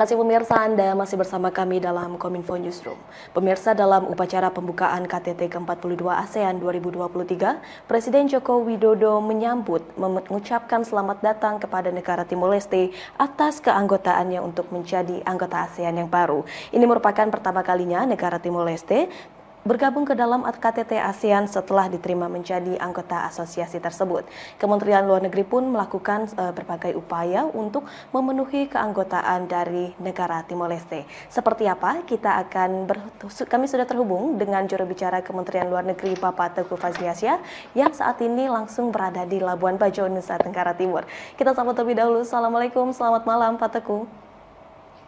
kasih pemirsa, Anda masih bersama kami dalam Kominfo Newsroom. Pemirsa, dalam upacara pembukaan KTT ke-42 ASEAN 2023, Presiden Joko Widodo mengucapkan selamat datang kepada negara Timor Leste atas keanggotaannya untuk menjadi anggota ASEAN yang baru. Ini merupakan pertama kalinya negara Timor Leste bergabung ke dalam KTT ASEAN setelah diterima menjadi anggota asosiasi tersebut. Kementerian Luar Negeri pun melakukan berbagai upaya untuk memenuhi keanggotaan dari negara Timor Leste. Seperti apa? Kami sudah terhubung dengan juru bicara Kementerian Luar Negeri Bapak Teuku Fazliasyah yang saat ini langsung berada di Labuan Bajo, Nusa Tenggara Timur. Kita sambut terlebih dahulu. Assalamualaikum, selamat malam Pak Teuku.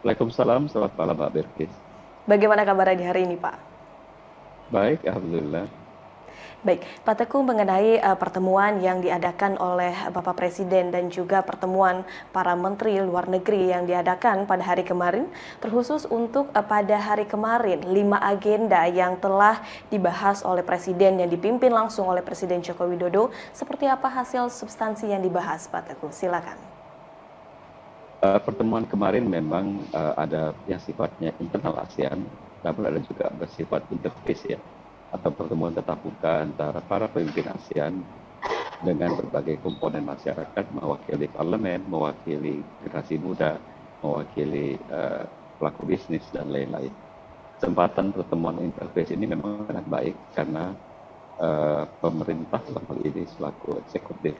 Waalaikumsalam, selamat malam Mbak Birkis. Bagaimana kabarnya di hari ini Pak? Baik, alhamdulillah. Baik, Pak Teuku, mengenai pertemuan yang diadakan oleh Bapak Presiden dan juga pertemuan para Menteri Luar Negeri yang diadakan pada hari kemarin, terkhusus untuk pada hari kemarin, 5 agenda yang telah dibahas oleh Presiden yang dipimpin langsung oleh Presiden Joko Widodo. Seperti apa hasil substansi yang dibahas, Pak Teuku? Silakan. Pertemuan kemarin memang ada yang sifatnya internal ASEAN, namun ada juga bersifat interface ya, atau pertemuan tatap muka antara para pemimpin ASEAN dengan berbagai komponen masyarakat, mewakili parlemen, mewakili generasi muda, mewakili pelaku bisnis dan lain-lain. Kesempatan pertemuan interface ini memang sangat baik karena pemerintah dalam hal ini selaku eksekutif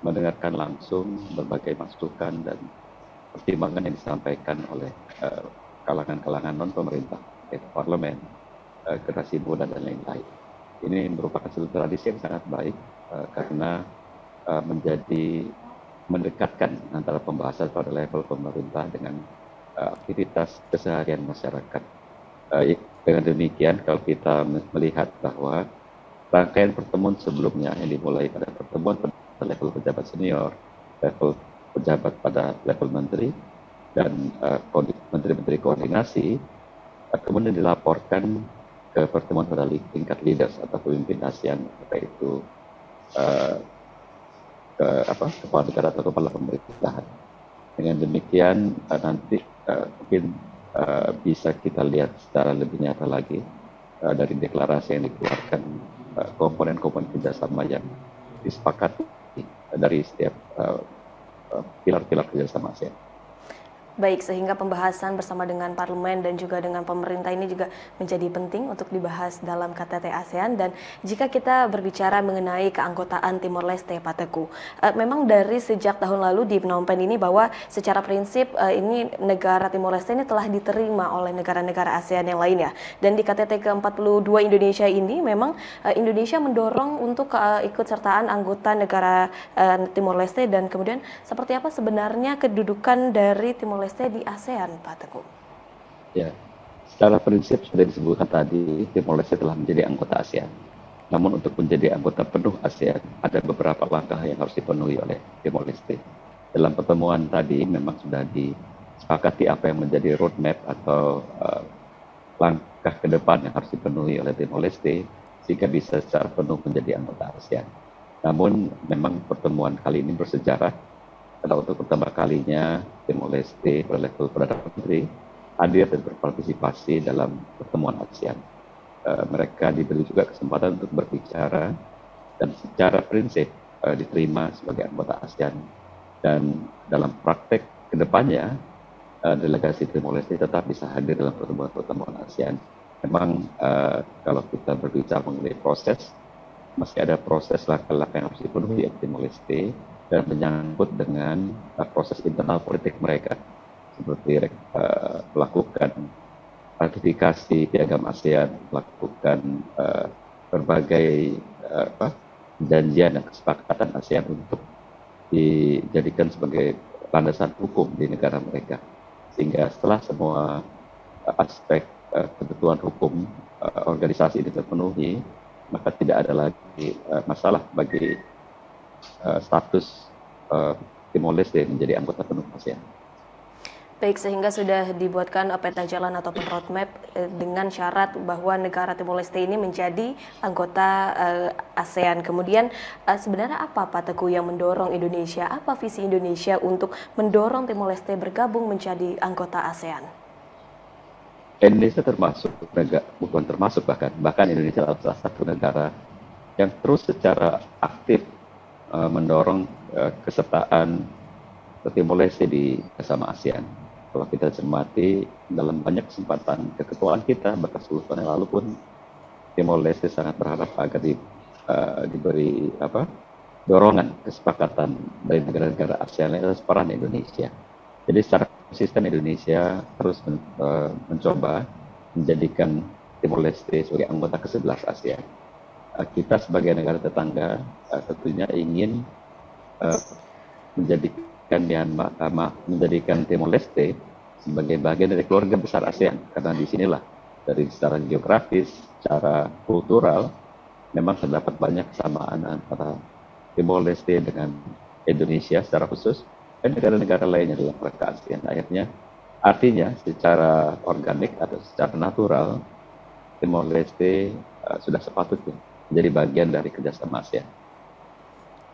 mendengarkan langsung berbagai masukan dan pertimbangan yang disampaikan oleh kalangan-kalangan non-pemerintah, parlemen, generasi muda dan lain-lain. Ini merupakan suatu tradisi yang sangat baik karena mendekatkan antara pembahasan pada level pemerintah dengan aktivitas keseharian masyarakat. Dengan demikian, kalau kita melihat bahwa rangkaian pertemuan sebelumnya yang dimulai pada pertemuan pada level pejabat senior, level pejabat pada level menteri, dan menteri-menteri koordinasi, kemudian dilaporkan ke pertemuan pada tingkat leaders atau pemimpin ASEAN, yaitu kepala negara atau kepala pemerintahan. Dengan demikian nanti mungkin bisa kita lihat secara lebih nyata lagi dari deklarasi yang dikeluarkan, komponen-komponen kerjasama yang disepakati dari setiap pilar-pilar kerjasama ASEAN. Baik, sehingga pembahasan bersama dengan parlemen dan juga dengan pemerintah ini juga menjadi penting untuk dibahas dalam KTT ASEAN. Dan jika kita berbicara mengenai keanggotaan Timor Leste, Pak Teuku, memang dari sejak tahun lalu di Phnom Penh ini bahwa secara prinsip ini negara Timor Leste ini telah diterima oleh negara-negara ASEAN yang lainnya. Dan di KTT ke-42 Indonesia ini memang Indonesia mendorong untuk keikutsertaan anggota negara Timor Leste, dan kemudian seperti apa sebenarnya kedudukan dari Timor Leste di ASEAN, Pak Teuku? Ya, secara prinsip sudah disebutkan tadi, Timor Leste telah menjadi anggota ASEAN. Namun untuk menjadi anggota penuh ASEAN, ada beberapa langkah yang harus dipenuhi oleh Timor Leste. Dalam pertemuan tadi memang sudah disepakati apa yang menjadi roadmap atau langkah ke depan yang harus dipenuhi oleh Timor Leste sehingga bisa secara penuh menjadi anggota ASEAN. Namun memang pertemuan kali ini bersejarah karena untuk pertama kalinya Timor Leste pada level Perdana Menteri hadir dan berpartisipasi dalam pertemuan ASEAN. Mereka diberi juga kesempatan untuk berbicara dan secara prinsip diterima sebagai anggota ASEAN. Dan dalam praktek kedepannya delegasi Timor Leste tetap bisa hadir dalam pertemuan-pertemuan ASEAN. Memang kalau kita berbicara mengenai proses, masih ada proses langkah-langkah yang harus dipenuhi oleh Timor Leste dan menyangkut dengan proses internal politik mereka, seperti melakukan ratifikasi piagam ASEAN, melakukan berbagai perjanjian dan kesepakatan ASEAN untuk dijadikan sebagai landasan hukum di negara mereka. Sehingga setelah semua aspek ketentuan hukum organisasi ini terpenuhi, maka tidak ada lagi masalah bagi status Timor Leste menjadi anggota penuh ASEAN. Baik, sehingga sudah dibuatkan peta jalan ataupun roadmap dengan syarat bahwa negara Timor Leste ini menjadi anggota ASEAN. Kemudian sebenarnya apa Pak Teguh yang mendorong Indonesia, apa visi Indonesia untuk mendorong Timor Leste bergabung menjadi anggota ASEAN? Indonesia termasuk negara, bukan termasuk bahkan Indonesia adalah salah satu negara yang terus secara aktif mendorong kesertaan Timor Leste di bersama ASEAN. Kalau kita cermati dalam banyak kesempatan keketuaan kita, bahkan 10 tahun yang lalu pun Timor Leste sangat berharap agar diberi dorongan kesepakatan dari negara-negara ASEAN atas peran Indonesia. Jadi secara konsisten Indonesia terus mencoba menjadikan Timor Leste sebagai anggota ke-11 ASEAN. Kita sebagai negara tetangga tentunya ingin menjadikan Timor Leste sebagai bagian dari keluarga besar ASEAN, karena disinilah dari secara geografis, secara kultural memang terdapat banyak kesamaan antara Timor Leste dengan Indonesia secara khusus dan negara-negara lainnya dalam kerangka ASEAN. Artinya secara organik atau secara natural Timor Leste sudah sepatutnya menjadi bagian dari kerjasama ASEAN.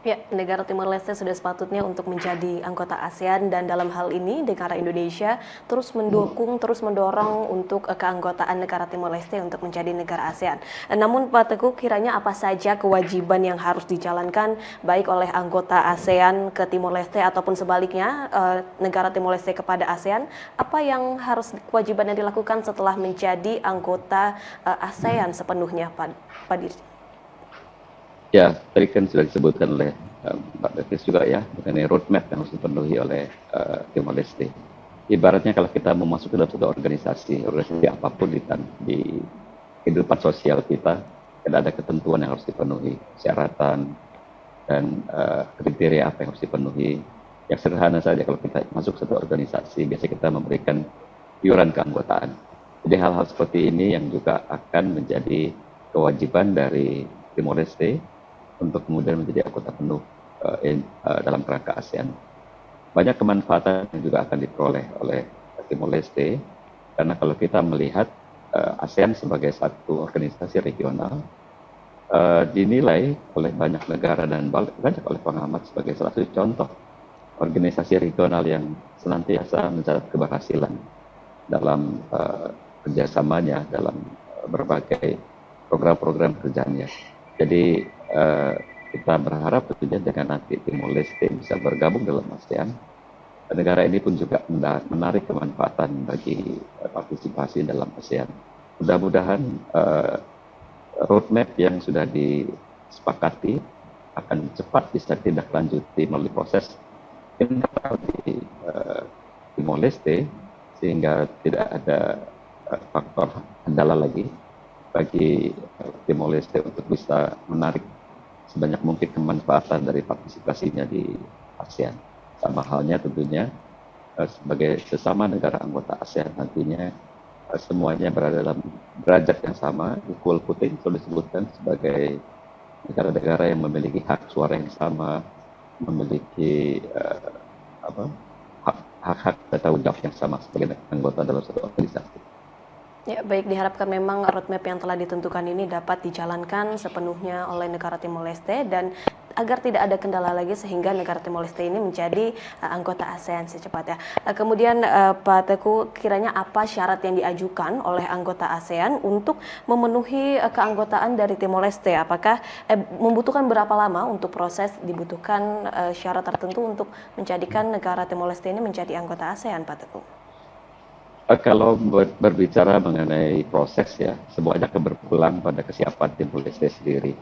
Ya, negara Timor Leste sudah sepatutnya untuk menjadi anggota ASEAN, dan dalam hal ini negara Indonesia terus mendukung, terus mendorong untuk keanggotaan negara Timor Leste untuk menjadi negara ASEAN. Namun Pak Teguh, kiranya apa saja kewajiban yang harus dijalankan baik oleh anggota ASEAN ke Timor Leste ataupun sebaliknya negara Timor Leste kepada ASEAN, apa yang harus kewajiban yang dilakukan setelah menjadi anggota ASEAN sepenuhnya, Pak Dirjen? Ya, tadi kan sudah disebutkan oleh Mbak Davis juga ya, mengenai roadmap yang harus dipenuhi oleh Timor Leste. Ibaratnya kalau kita mau masuk ke dalam suatu organisasi apapun di kehidupan sosial kita, ada ketentuan yang harus dipenuhi, syaratan, dan kriteria apa yang harus dipenuhi. Yang sederhana saja, kalau kita masuk satu organisasi, biasanya kita memberikan iuran keanggotaan. Jadi hal-hal seperti ini yang juga akan menjadi kewajiban dari Timor Leste untuk kemudian menjadi anggota penuh dalam kerangka ASEAN. Banyak kemanfaatan yang juga akan diperoleh oleh Timor Leste, karena kalau kita melihat ASEAN sebagai satu organisasi regional, dinilai oleh banyak negara dan banyak oleh pengamat sebagai salah satu contoh organisasi regional yang senantiasa mencatat keberhasilan dalam kerjasamanya, dalam berbagai program-program kerjanya. Jadi kita berharap tentunya dengan nanti Timor Leste bisa bergabung dalam ASEAN, negara ini pun juga menarik kemanfaatan bagi partisipasi dalam ASEAN. Mudah-mudahan roadmap yang sudah disepakati akan cepat bisa ditindaklanjuti melalui proses internal di Timor Leste, sehingga tidak ada faktor kendala lagi bagi Timor Leste untuk bisa menarik sebanyak mungkin kemanfaatan dari partisipasinya di ASEAN. Sama halnya tentunya sebagai sesama negara anggota ASEAN nantinya semuanya berada dalam derajat yang sama, equal footing, sudah disebutkan sebagai negara-negara yang memiliki hak suara yang sama, memiliki hak-hak dan tanggung jawab yang sama sebagai anggota dalam satu organisasi. Ya, baik, diharapkan memang roadmap yang telah ditentukan ini dapat dijalankan sepenuhnya oleh negara Timor Leste dan agar tidak ada kendala lagi sehingga negara Timor Leste ini menjadi anggota ASEAN secepatnya. Kemudian Pak Teguh, kiranya apa syarat yang diajukan oleh anggota ASEAN untuk memenuhi keanggotaan dari Timor Leste? Apakah membutuhkan berapa lama untuk proses, dibutuhkan syarat tertentu untuk menjadikan negara Timor Leste ini menjadi anggota ASEAN, Pak Teguh? Kalau berbicara mengenai proses ya, semuanya akan berpulang pada kesiapan Timor Leste sendiri.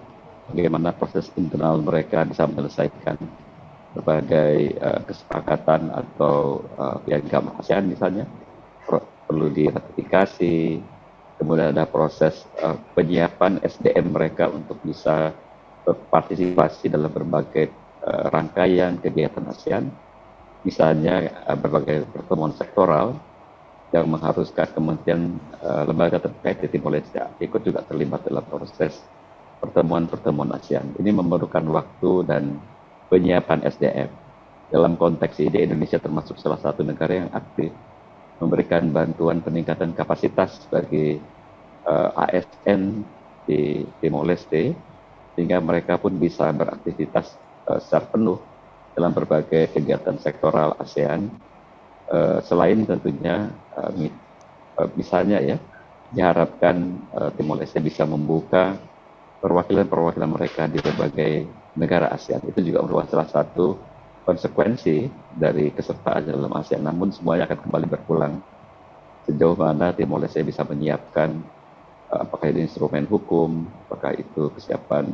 Bagaimana proses internal mereka bisa menyelesaikan berbagai kesepakatan atau piagam ASEAN misalnya, perlu diratifikasi, kemudian ada proses penyiapan SDM mereka untuk bisa berpartisipasi dalam berbagai rangkaian kegiatan ASEAN, misalnya berbagai pertemuan sektoral, yang mengharuskan kementerian lembaga terkait di Timor Leste ikut juga terlibat dalam proses pertemuan-pertemuan ASEAN. Ini memerlukan waktu dan penyiapan SDM. Dalam konteks ini Indonesia termasuk salah satu negara yang aktif memberikan bantuan peningkatan kapasitas bagi ASN di Timor Leste, sehingga mereka pun bisa beraktivitas secara penuh dalam berbagai kegiatan sektoral ASEAN, selain tentunya misalnya ya, diharapkan Timor Leste bisa membuka perwakilan-perwakilan mereka di berbagai negara ASEAN. Itu juga merupakan salah satu konsekuensi dari kesertaan dalam ASEAN. Namun semuanya akan kembali berpulang sejauh mana Timor Leste bisa menyiapkan apakah itu instrumen hukum, apakah itu kesiapan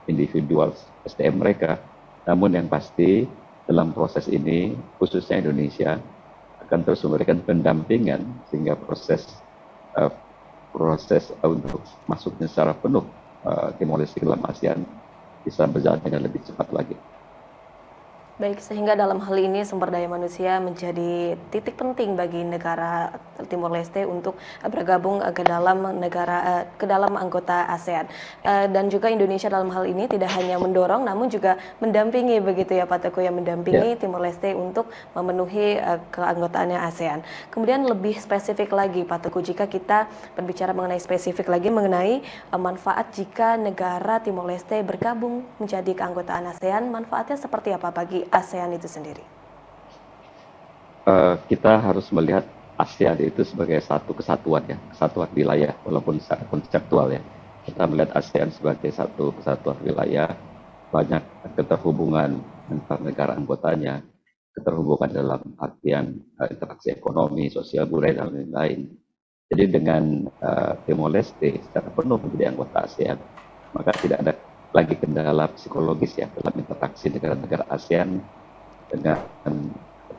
individual SDM mereka. Namun yang pasti dalam proses ini, khususnya Indonesia, akan terus memberikan pendampingan sehingga proses untuk masuknya secara penuh Timor Leste dalam ASEAN bisa berjalan dengan lebih cepat lagi. Baik, sehingga dalam hal ini sumber daya manusia menjadi titik penting bagi negara Timor Leste untuk bergabung ke dalam anggota ASEAN. Dan juga Indonesia dalam hal ini tidak hanya mendorong, namun juga mendampingi begitu ya Pak Teguh, yang mendampingi Timor Leste untuk memenuhi keanggotaannya ASEAN. Kemudian lebih spesifik lagi Pak Teguh, jika kita berbicara mengenai spesifik lagi mengenai manfaat jika negara Timor Leste bergabung menjadi keanggotaan ASEAN, manfaatnya seperti apa bagi ASEAN itu sendiri? Kita harus melihat ASEAN itu sebagai satu kesatuan ya, kesatuan wilayah, walaupun secara konseptual ya. Kita melihat ASEAN sebagai satu kesatuan wilayah, banyak keterhubungan antar negara anggotanya, keterhubungan dalam artian interaksi ekonomi, sosial, budaya, dan lain-lain. Jadi dengan Timor Leste secara penuh menjadi anggota ASEAN, maka tidak ada lagi kendala psikologis ya dalam interaksi negara-negara ASEAN dengan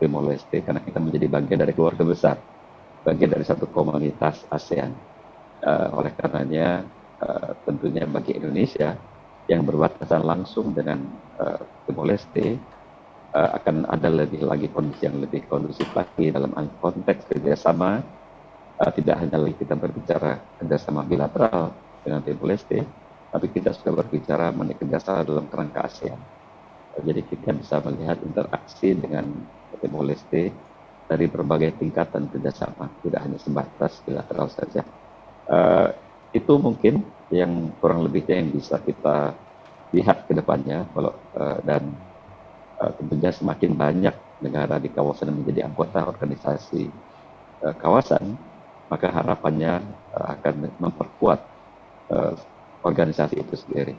Timor Leste, karena kita menjadi bagian dari keluarga besar, bagian dari satu komunitas ASEAN. Oleh karenanya tentunya bagi Indonesia yang berbatasan langsung dengan Timor Leste akan ada lebih lagi kondisi yang lebih kondusif lagi dalam konteks kerjasama. Tidak hanya lagi kita berbicara kerjasama bilateral dengan Timor Leste, tapi kita sudah berbicara mengenai kerjasama dalam kerangka ASEAN. Jadi kita bisa melihat interaksi dengan Timor Leste dari berbagai tingkatan kerjasama, tidak hanya sebatas bilateral saja. Itu mungkin yang kurang lebihnya yang bisa kita lihat ke depannya, dan tentunya semakin banyak negara di kawasan yang menjadi anggota organisasi kawasan, maka harapannya akan memperkuat organisasi itu sendiri.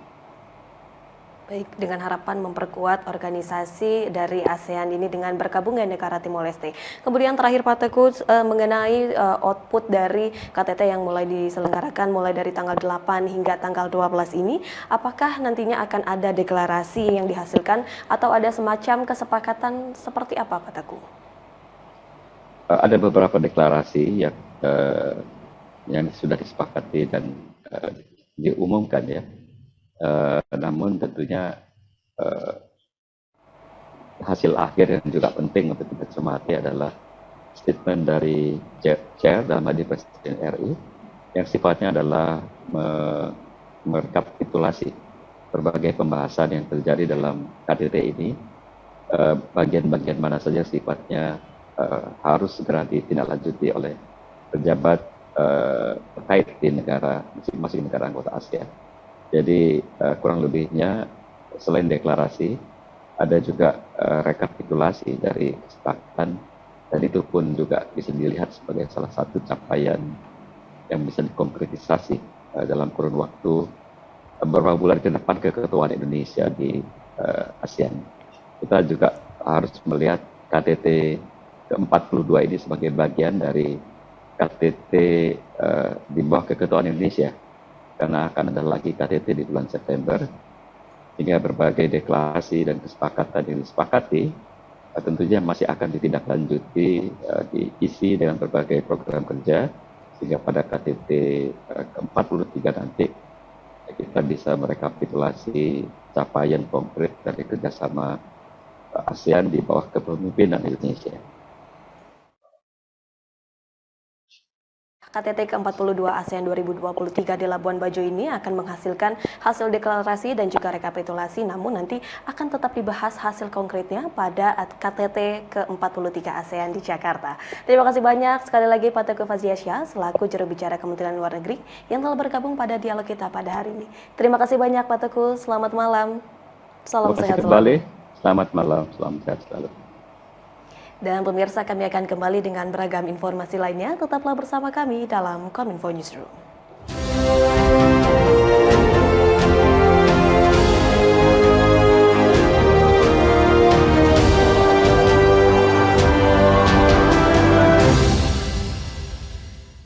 Baik, dengan harapan memperkuat organisasi dari ASEAN ini dengan bergabungnya negara Timor Leste. Kemudian terakhir Pak Teguh, mengenai output dari KTT yang mulai diselenggarakan mulai dari tanggal 8 hingga tanggal 12 ini, apakah nantinya akan ada deklarasi yang dihasilkan atau ada semacam kesepakatan seperti apa Pak Teguh? Ada beberapa deklarasi yang sudah disepakati dan diumumkan ya. Namun tentunya hasil akhir yang juga penting untuk kita cermati adalah statement dari Chair dalam hal ini Presiden RI yang sifatnya adalah merekapitulasi berbagai pembahasan yang terjadi dalam KTT ini, bagian-bagian mana saja sifatnya harus segera ditindaklanjuti oleh pejabat terkait di masing-masing negara anggota ASEAN. Jadi kurang lebihnya selain deklarasi, ada juga rekapitulasi dari kesepakatan, dan itu pun juga bisa dilihat sebagai salah satu capaian yang bisa dikonkretisasi dalam kurun waktu beberapa bulan ke depan keketuaan Indonesia di ASEAN. Kita juga harus melihat KTT ke-42 ini sebagai bagian dari KTT di bawah keketuaan Indonesia, karena akan ada lagi KTT di bulan September, sehingga berbagai deklarasi dan kesepakatan yang disepakati tentunya masih akan ditindaklanjuti, diisi dengan berbagai program kerja, sehingga pada KTT ke-43 nanti kita bisa merekapitulasi capaian konkret dari kerjasama ASEAN di bawah kepemimpinan Indonesia. KTT ke-42 ASEAN 2023 di Labuan Bajo ini akan menghasilkan hasil deklarasi dan juga rekapitulasi, namun nanti akan tetap dibahas hasil konkretnya pada KTT ke-43 ASEAN di Jakarta. Terima kasih banyak sekali lagi Pak Teguh Faziasyah selaku juru bicara Kementerian Luar Negeri yang telah bergabung pada dialog kita pada hari ini. Terima kasih banyak Pak Teguh, selamat malam. Salam sehat kembali. selalu. Selamat malam, salam sehat selalu. Dan pemirsa, kami akan kembali dengan beragam informasi lainnya. Tetaplah bersama kami dalam Kominfo Newsroom.